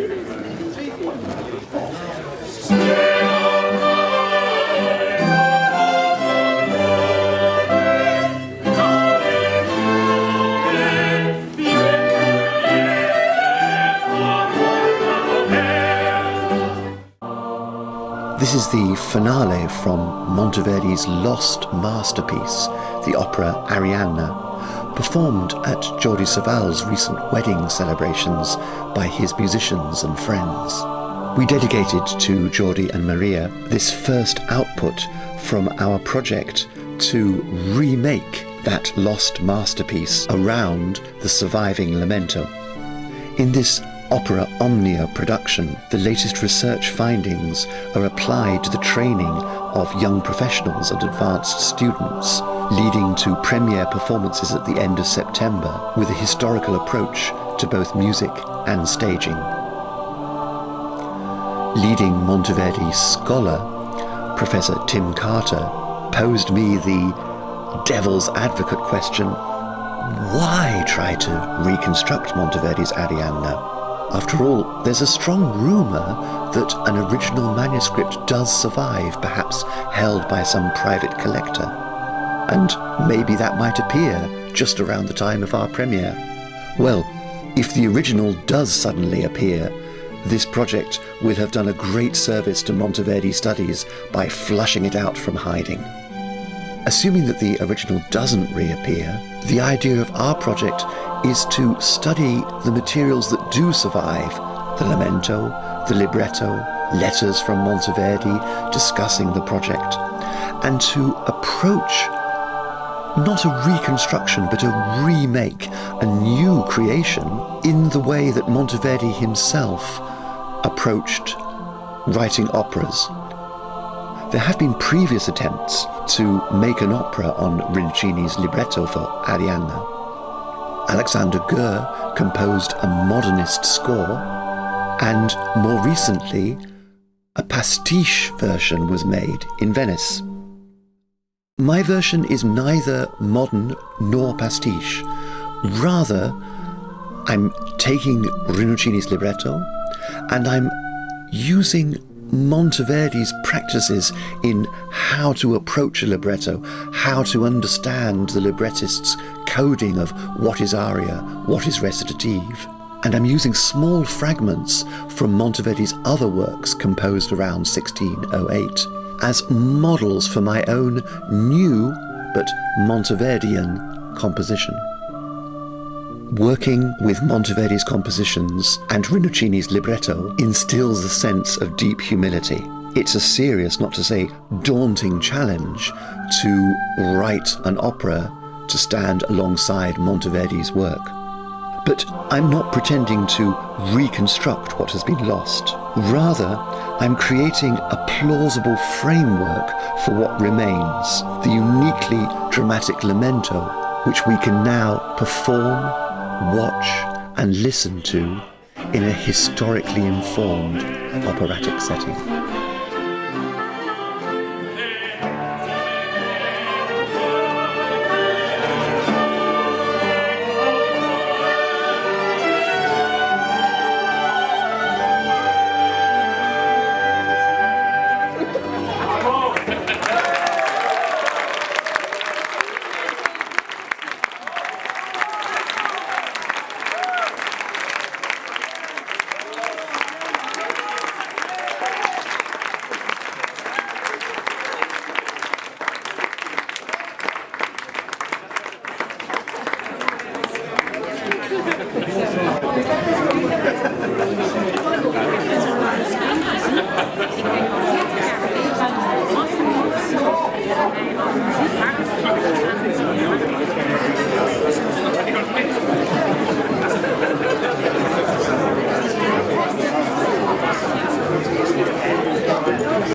This is the finale from Monteverdi's lost masterpiece, the opera Arianna, performed at Jordi Savall's recent wedding celebrations by his musicians and friends. We dedicated to Jordi and Maria this first output from our project to remake that lost masterpiece around the surviving Lamento. In this opera OMNIA production, the latest research findings are applied to the training of young professionals and advanced students, leading to premiere performances at the end of September with a historical approach to both music and staging. Leading Monteverdi scholar, Professor Tim Carter, posed me the devil's advocate question: why try to reconstruct Monteverdi's Arianna? After all, there's a strong rumour that an original manuscript does survive, perhaps held by some private collector. And maybe that might appear just around the time of our premiere. Well, if the original does suddenly appear, this project will have done a great service to Monteverdi studies by flushing it out from hiding. Assuming that the original doesn't reappear, the idea of our project is to study the materials that do survive: the Lamento, the libretto, letters from Monteverdi discussing the project, and to approach not a reconstruction but a remake, a new creation, in the way that Monteverdi himself approached writing operas. There have been previous attempts to make an opera on Rinuccini's libretto for Arianna. Alexander Goer composed a modernist score, and more recently, a pastiche version was made in Venice. My version is neither modern nor pastiche. Rather, I'm taking Rinuccini's libretto and I'm using Monteverdi's practices in how to approach a libretto, how to understand the librettist's coding of what is aria, what is recitative. And I'm using small fragments from Monteverdi's other works composed around 1608 as models for my own new but Monteverdian composition. Working with Monteverdi's compositions and Rinuccini's libretto instills a sense of deep humility. It's a serious, not to say daunting, challenge to write an opera to stand alongside Monteverdi's work. But I'm not pretending to reconstruct what has been lost. Rather, I'm creating a plausible framework for what remains, the uniquely dramatic Lamento, which we can now perform, watch and listen to in a historically informed operatic setting.